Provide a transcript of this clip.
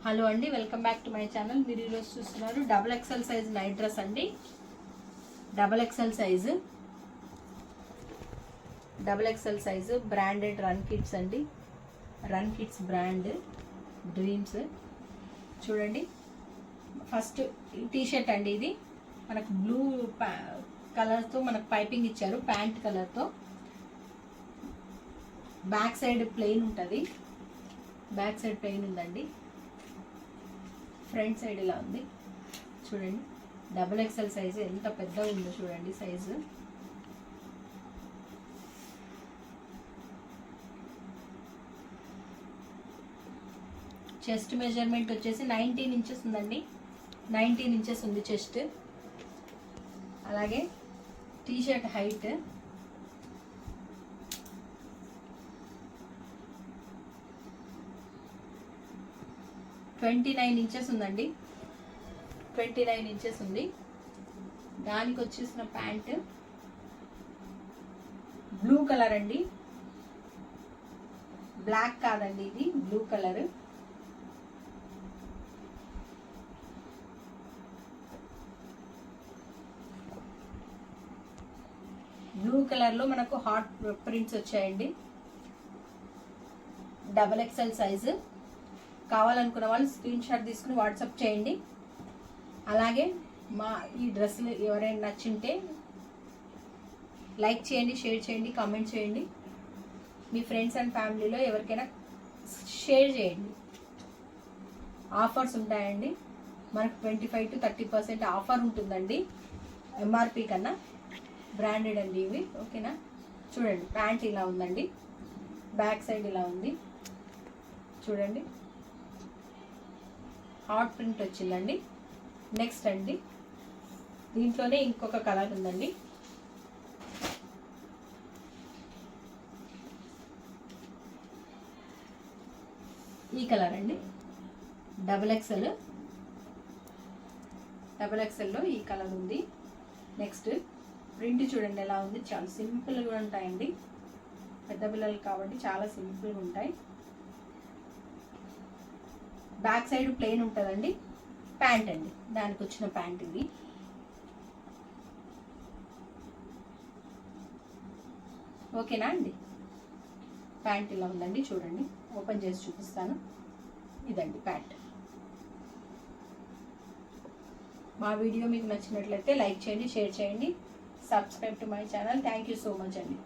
Hello అండి, welcome back to my channel. మీరు ఈరోజు చూస్తున్నారు double XL size night dress అండి. Double XL size branded run kids అండి. Run kids brand dreams. చూడండి, ఫస్ట్ టీషర్ట్ అండి. ఇది మనకు బ్లూ కలర్తో మనకు పైపింగ్ ఇచ్చారు, ప్యాంట్ కలర్తో. బ్యాక్ సైడ్ ప్లెయిన్ ఉంటుంది, బ్యాక్ సైడ్ ప్లెయిన్ ఉందండి. ఫ్రంట్ సైడ్ ఇలా ఉంది. చూడండి, డబుల్ ఎక్సెల్ సైజు ఎంత పెద్దగా ఉందో చూడండి సైజు. చెస్ట్ మెజర్మెంట్ వచ్చేసి 19 ఇంచెస్ ఉందండి. 19 ఇంచెస్ ఉంది చెస్ట్. అలాగే టీషర్ట్ హైట్ 29 ఇంచెస్ ఉందండి. 29 ఇంచెస్ ఉంది. దానికి వచ్చేసిన ప్యాంట్ బ్లూ కలర్ అండి, బ్లాక్ కాదండి, ఇది బ్లూ కలర్. బ్లూ కలర్లో మనకు హాట్ ప్రింట్స్ వచ్చాయండి. Double XL size. కావాలనుకున్న వాళ్ళు స్క్రీన్ షాట్ తీసుకుని వాట్సాప్ చేయండి. అలాగే మా ఈ డ్రెస్సులు ఎవరైనా నచ్చింటే లైక్ చేయండి, షేర్ చేయండి, కామెంట్ చేయండి. మీ ఫ్రెండ్స్ అండ్ ఫ్యామిలీలో ఎవరికైనా షేర్ చేయండి. ఆఫర్స్ ఉంటాయండి, మనకు 25 to 30% ఆఫర్ ఉంటుందండి ఎంఆర్పి కన్నా. బ్రాండెడ్ అండి ఇవి, ఓకేనా. చూడండి, ప్యాంట్ ఇలా ఉందండి, బ్యాక్ సైడ్ ఇలా ఉంది. చూడండి, హాట్ ప్రింట్ వచ్చిందండి. నెక్స్ట్ అండి, దీంట్లోనే ఇంకొక కలర్ ఉందండి. ఈ కలర్ అండి, డబుల్ ఎక్సెల్లో ఈ కలర్ ఉంది. నెక్స్ట్ ప్రింట్ చూడండి ఎలా ఉంది, చాలా సింపుల్గా ఉంటాయండి. పెద్ద పిల్లలు కాబట్టి చాలా సింపుల్గా ఉంటాయి. బ్యాక్ సైడ్ ప్లెయిన్ ఉంటుందండి. ప్యాంట్ అండి, దానికి వచ్చిన ప్యాంట్ ఇది. ఓకేనా అండి. ప్యాంట్ ఇలా ఉందండి, చూడండి, ఓపెన్ చేసి చూపిస్తాను. ఇదండి ప్యాంట్. మా వీడియో మీకు నచ్చినట్లయితే లైక్ చేయండి, షేర్ చేయండి, subscribe to my channel. Thank you so much అండి.